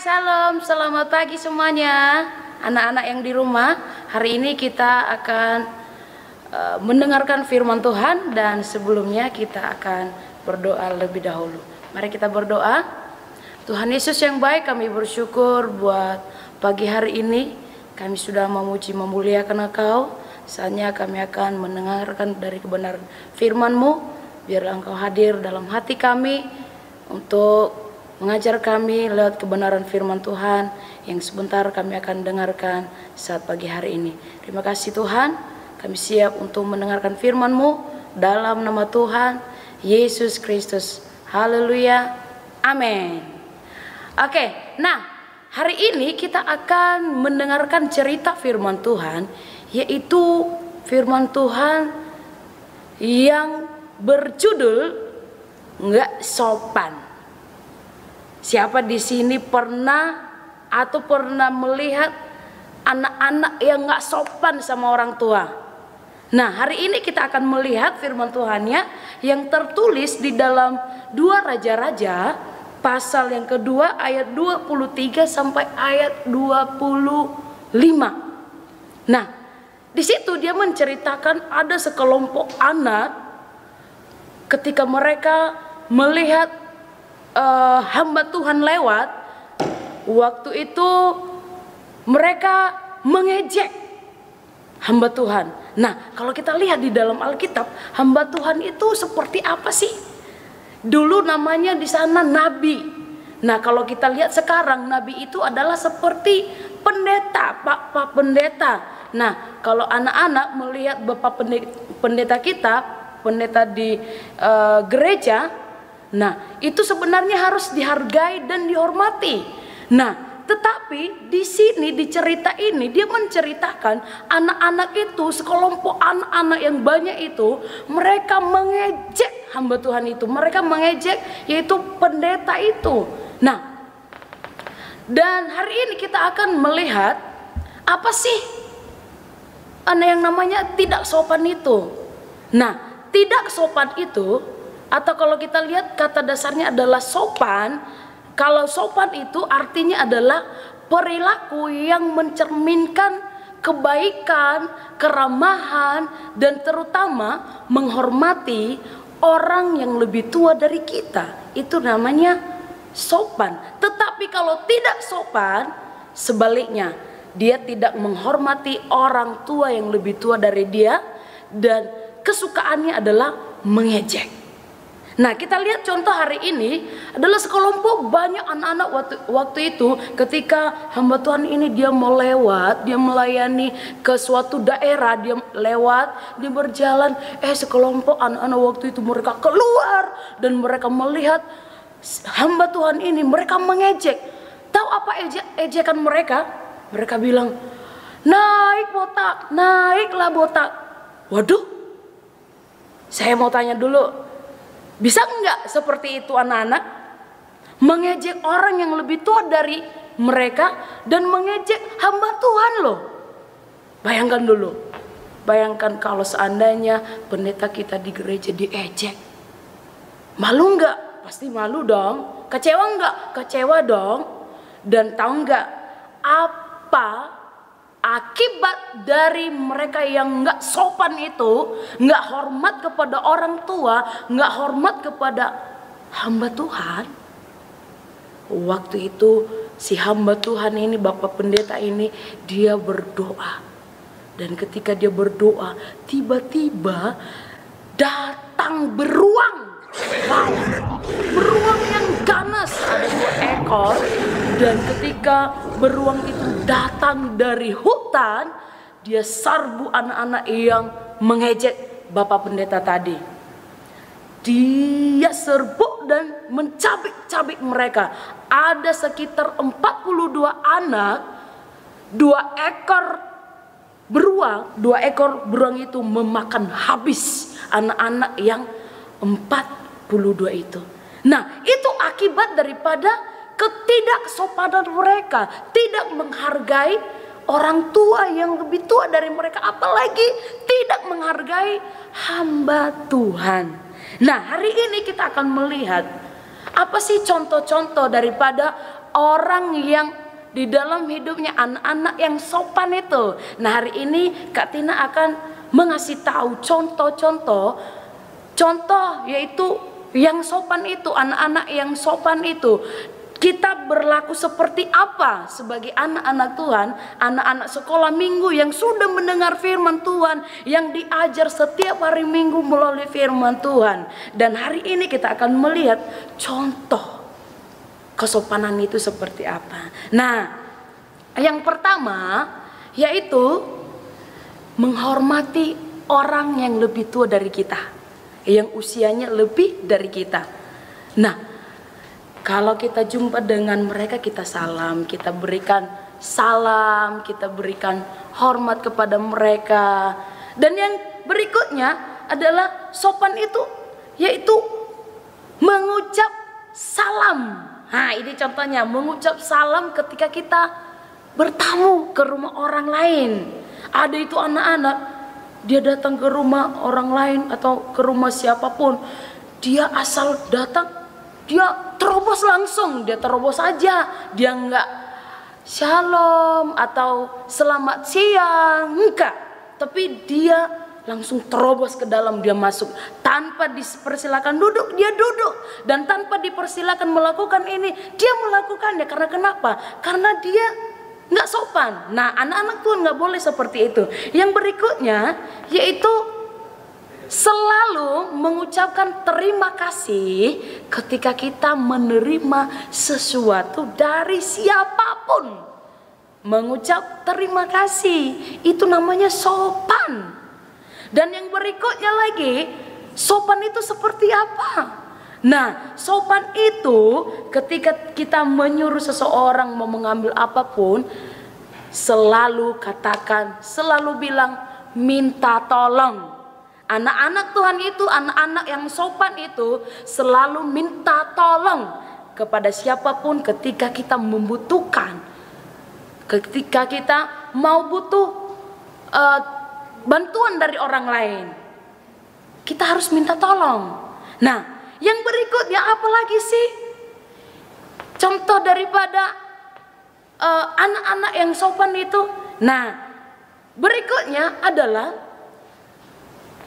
Shalom, selamat pagi semuanya. Anak-anak yang di rumah, hari ini kita akan mendengarkan firman Tuhan. Dan sebelumnya kita akan berdoa lebih dahulu. Mari kita berdoa. Tuhan Yesus yang baik, kami bersyukur buat pagi hari ini. Kami sudah memuji memuliakan Engkau. Saatnya kami akan mendengarkan dari kebenaran firman-Mu. Biarlah Engkau hadir dalam hati kami untuk mengajar kami lewat kebenaran firman Tuhan yang sebentar kami akan dengarkan saat pagi hari ini. Terima kasih Tuhan, kami siap untuk mendengarkan firman-Mu dalam nama Tuhan Yesus Kristus. Haleluya, amin. Oke, nah hari ini kita akan mendengarkan cerita firman Tuhan, yaitu firman Tuhan yang berjudul "Nggak Sopan". Siapa di sini pernah melihat anak-anak yang nggak sopan sama orang tua? Nah, hari ini kita akan melihat firman Tuhannya yang tertulis di dalam 2 Raja-Raja pasal yang kedua ayat 23 sampai ayat 25. Nah, di situ dia menceritakan ada sekelompok anak ketika mereka melihat hamba Tuhan lewat, waktu itu mereka mengejek hamba Tuhan. Nah, kalau kita lihat di dalam Alkitab, hamba Tuhan itu seperti apa sih? Dulu namanya di sana nabi. Nah, kalau kita lihat sekarang, nabi itu adalah seperti pendeta, Pak pendeta. Nah, kalau anak-anak melihat Bapak pendeta kita, pendeta di gereja, nah, itu sebenarnya harus dihargai dan dihormati. Nah, tetapi di sini di cerita ini dia menceritakan anak-anak itu, sekelompok anak-anak yang banyak itu, mereka mengejek hamba Tuhan itu. Mereka mengejek yaitu pendeta itu. Nah, dan hari ini kita akan melihat apa sih yang namanya tidak sopan itu. Nah, tidak sopan itu, atau kalau kita lihat kata dasarnya adalah sopan. Kalau sopan itu artinya adalah perilaku yang mencerminkan kebaikan, keramahan, dan terutama menghormati orang yang lebih tua dari kita. Itu namanya sopan. Tetapi kalau tidak sopan, sebaliknya, dia tidak menghormati orang tua yang lebih tua dari dia, dan kesukaannya adalah mengejek. Nah, kita lihat contoh hari ini adalah sekelompok banyak anak-anak waktu itu ketika hamba Tuhan ini dia mau lewat, dia melayani ke suatu daerah, dia lewat, dia berjalan, sekelompok anak-anak waktu itu mereka keluar dan mereka melihat hamba Tuhan ini, mereka mengejek. Tahu apa ejekan mereka? Mereka bilang, "Naik botak, naiklah botak." Waduh, saya mau tanya dulu, bisa enggak seperti itu anak-anak? Mengejek orang yang lebih tua dari mereka dan mengejek hamba Tuhan loh. Bayangkan dulu. Bayangkan kalau seandainya pendeta kita di gereja diejek. Malu enggak? Pasti malu dong. Kecewa enggak? Kecewa dong. Dan tahu enggak apa akibat dari mereka yang nggak sopan itu, nggak hormat kepada orang tua, nggak hormat kepada hamba Tuhan? Waktu itu si hamba Tuhan ini, Bapak pendeta ini, dia berdoa. Dan ketika dia berdoa, tiba-tiba datang beruang. Wow, beruang yang ganas, ada 2 ekor. Dan ketika beruang itu datang dari hutan, dia serbu anak-anak yang mengejek Bapak pendeta tadi. Dia serbuk dan mencabik-cabik mereka. Ada sekitar 42 anak, 2 ekor beruang itu memakan habis anak-anak yang 42 itu. Nah, itu akibat daripada ketidaksopanan mereka, tidak menghargai orang tua yang lebih tua dari mereka, apalagi tidak menghargai hamba Tuhan. Nah, hari ini kita akan melihat apa sih contoh-contoh daripada orang yang di dalam hidupnya anak-anak yang sopan itu. Nah, hari ini Kak Tina akan mengasih tahu contoh-contoh yaitu yang sopan itu, anak-anak yang sopan itu. Kita berlaku seperti apa sebagai anak-anak Tuhan, anak-anak sekolah minggu yang sudah mendengar firman Tuhan, yang diajar setiap hari minggu melalui firman Tuhan. Dan hari ini kita akan melihat contoh kesopanan itu seperti apa. Nah, yang pertama yaitu menghormati orang yang lebih tua dari kita, yang usianya lebih dari kita. Nah, kalau kita jumpa dengan mereka, kita salam, kita berikan salam, kita berikan hormat kepada mereka. Dan yang berikutnya adalah sopan itu, yaitu mengucap salam. Nah, ini contohnya, mengucap salam ketika kita bertamu ke rumah orang lain. Ada itu anak-anak, dia datang ke rumah orang lain atau ke rumah siapapun, dia asal datang, dia terobos langsung, dia terobos aja, dia enggak shalom atau selamat siang, enggak, tapi dia langsung terobos ke dalam, dia masuk tanpa dipersilakan duduk, dia duduk, dan tanpa dipersilakan melakukan ini, dia melakukannya. Karena kenapa? Karena dia nggak sopan. Nah, anak-anak Tuhan nggak boleh seperti itu. Yang berikutnya yaitu selalu mengucapkan terima kasih ketika kita menerima sesuatu dari siapapun. Mengucap terima kasih itu namanya sopan. Dan yang berikutnya lagi, sopan itu seperti apa? Nah, sopan itu ketika kita menyuruh seseorang mau mengambil apapun, selalu katakan, selalu bilang minta tolong. Anak-anak Tuhan itu, anak-anak yang sopan itu selalu minta tolong kepada siapapun ketika kita membutuhkan. Ketika kita mau butuh bantuan dari orang lain, kita harus minta tolong. Nah, yang berikutnya apa lagi sih contoh daripada anak-anak yang sopan itu? Nah, berikutnya adalah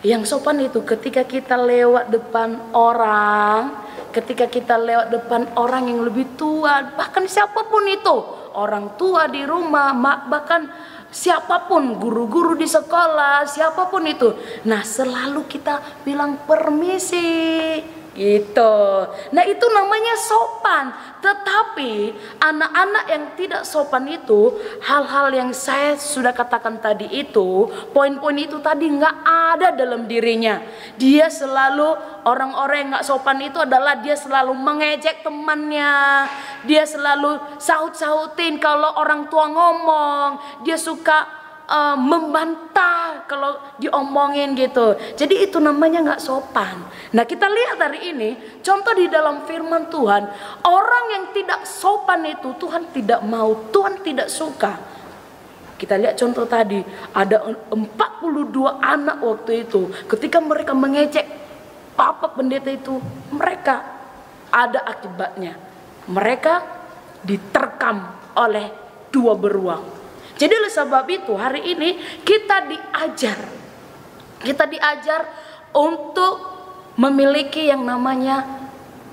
yang sopan itu ketika kita lewat depan orang, ketika kita lewat depan orang yang lebih tua, bahkan siapapun itu, orang tua di rumah, bahkan siapapun, guru-guru di sekolah, siapapun itu. Nah, selalu kita bilang permisi, gitu. Nah, itu namanya sopan. Tetapi anak-anak yang tidak sopan itu, hal-hal yang saya sudah katakan tadi itu, poin-poin itu tadi nggak ada dalam dirinya. Dia selalu, orang-orang yang nggak sopan itu adalah dia selalu mengejek temannya, dia selalu sahut-sahutin kalau orang tua ngomong, dia suka membantah kalau diomongin gitu. Jadi itu namanya nggak sopan. Nah, kita lihat hari ini contoh di dalam firman Tuhan, orang yang tidak sopan itu Tuhan tidak mau, Tuhan tidak suka. Kita lihat contoh tadi, ada 42 anak waktu itu, ketika mereka mengejek Bapak pendeta itu, mereka ada akibatnya. Mereka diterkam oleh 2 beruang. Jadi oleh sebab itu hari ini kita diajar untuk memiliki yang namanya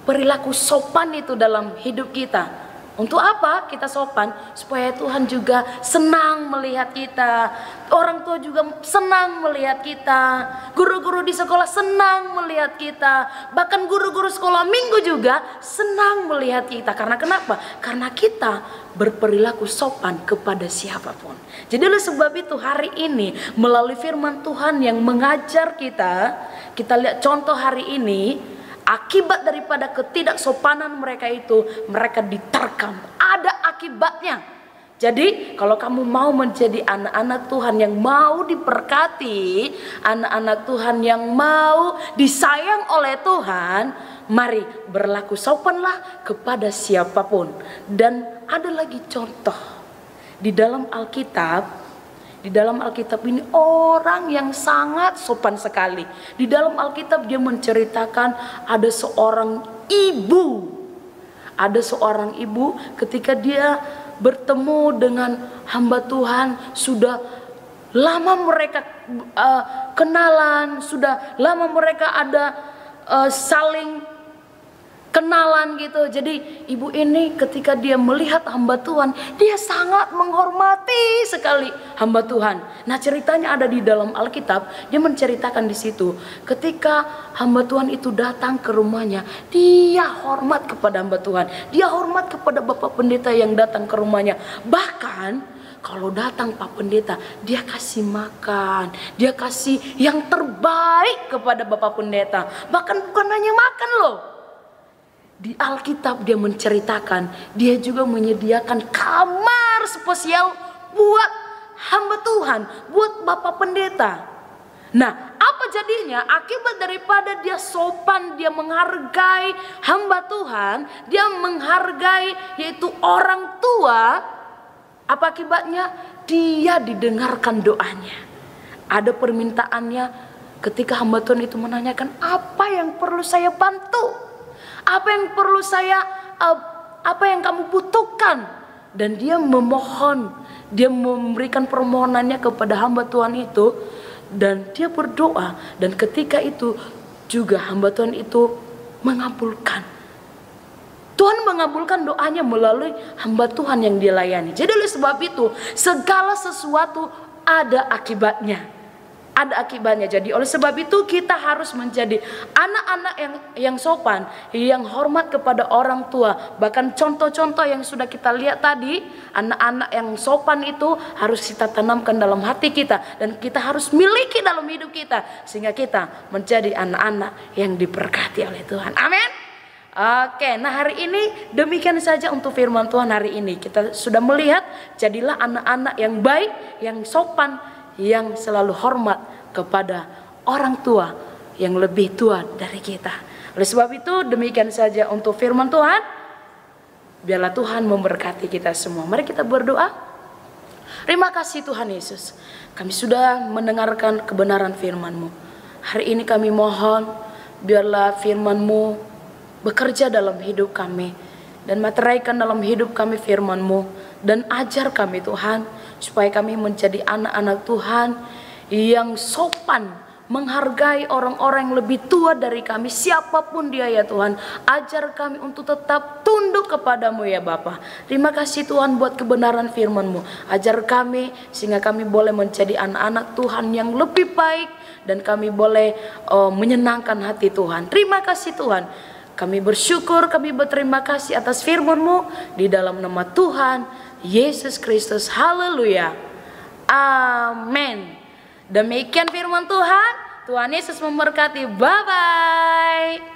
perilaku sopan itu dalam hidup kita. Untuk apa kita sopan? Supaya Tuhan juga senang melihat kita, orang tua juga senang melihat kita, guru-guru di sekolah senang melihat kita, bahkan guru-guru sekolah minggu juga senang melihat kita. Karena kenapa? Karena kita berperilaku sopan kepada siapapun. Jadi oleh sebab itu hari ini melalui firman Tuhan yang mengajar kita lihat contoh hari ini. Akibat daripada ketidaksopanan mereka itu, mereka diterkam. Ada akibatnya. Jadi kalau kamu mau menjadi anak-anak Tuhan yang mau diberkati, anak-anak Tuhan yang mau disayang oleh Tuhan, mari berlaku sopanlah kepada siapapun. Dan ada lagi contoh di dalam Alkitab. Di dalam Alkitab ini orang yang sangat sopan sekali. Di dalam Alkitab dia menceritakan ada seorang ibu. Ada seorang ibu ketika dia bertemu dengan hamba Tuhan, sudah lama mereka kenalan, sudah lama mereka ada saling kenalan gitu. Jadi ibu ini ketika dia melihat hamba Tuhan, dia sangat menghormati sekali hamba Tuhan. Nah, ceritanya ada di dalam Alkitab. Dia menceritakan di situ, ketika hamba Tuhan itu datang ke rumahnya, dia hormat kepada hamba Tuhan, dia hormat kepada Bapak Pendeta yang datang ke rumahnya. Bahkan kalau datang Pak Pendeta, dia kasih makan, dia kasih yang terbaik kepada Bapak Pendeta. Bahkan bukan hanya makan loh. Di Alkitab dia menceritakan, dia juga menyediakan kamar spesial buat hamba Tuhan, buat Bapak Pendeta. Nah, apa jadinya? Akibat daripada dia sopan, dia menghargai hamba Tuhan, dia menghargai yaitu orang tua. Apa akibatnya? Dia didengarkan doanya. Ada permintaannya ketika hamba Tuhan itu menanyakan, apa yang perlu saya bantu? Apa yang perlu saya, apa yang kamu butuhkan? Dan dia memohon, dia memberikan permohonannya kepada hamba Tuhan itu, dan dia berdoa. Dan ketika itu juga hamba Tuhan itu mengabulkan. Tuhan mengabulkan doanya melalui hamba Tuhan yang dilayani. Jadi oleh sebab itu, segala sesuatu ada akibatnya. Ada akibatnya. Jadi oleh sebab itu kita harus menjadi anak-anak yang sopan, yang hormat kepada orang tua. Bahkan contoh-contoh yang sudah kita lihat tadi, anak-anak yang sopan itu harus kita tanamkan dalam hati kita, dan kita harus miliki dalam hidup kita, sehingga kita menjadi anak-anak yang diberkati oleh Tuhan. Amin. Oke, nah hari ini demikian saja untuk firman Tuhan hari ini. Kita sudah melihat, jadilah anak-anak yang baik, yang sopan, yang selalu hormat kepada orang tua yang lebih tua dari kita. Oleh sebab itu demikian saja untuk firman Tuhan. Biarlah Tuhan memberkati kita semua. Mari kita berdoa. Terima kasih Tuhan Yesus, kami sudah mendengarkan kebenaran firman-Mu. Hari ini kami mohon, biarlah firman-Mu bekerja dalam hidup kami, dan materaikan dalam hidup kami firman-Mu, dan ajar kami Tuhan, supaya kami menjadi anak-anak Tuhan yang sopan, menghargai orang-orang yang lebih tua dari kami, siapapun dia ya Tuhan. Ajar kami untuk tetap tunduk kepadamu ya Bapa. Terima kasih Tuhan buat kebenaran firman-Mu. Ajar kami sehingga kami boleh menjadi anak-anak Tuhan yang lebih baik, dan kami boleh menyenangkan hati Tuhan. Terima kasih Tuhan. Kami bersyukur, kami berterima kasih atas firman-Mu di dalam nama Tuhan Yesus Kristus. Haleluya. Amin. Demikian firman Tuhan. Tuhan Yesus memberkati. Bye bye.